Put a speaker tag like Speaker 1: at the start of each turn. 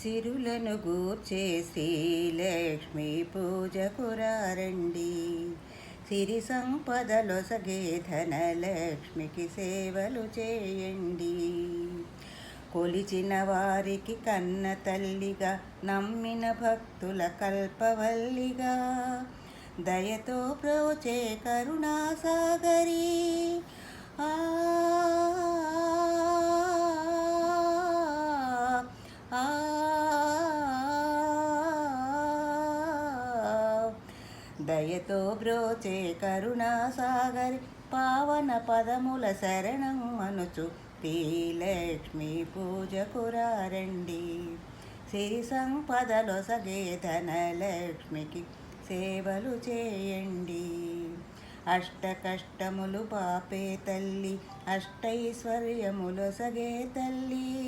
Speaker 1: సిరులను గూర్చే శ్రీలక్ష్మి పూజకురారండి. సిరి సంపదలొసగే ధనలక్ష్మికి సేవలు చేయండి. కొలిచిన వారికి కన్న తల్లిగా, నమ్మిన భక్తుల కల్పవల్లిగా, దయతో ప్రోచే కరుణాసాగరి. ఆ దయతో బ్రోచే కరుణాసాగరి, పావన పదముల శరణం అనుచు శ్రీలక్ష్మి పూజకురారండి. సిరి సంపదలొసగే ధనలక్ష్మికి సేవలు చేయండి. అష్ట కష్టములు పాపే తల్లి, అష్టైశ్వర్యములొసగే తల్లి.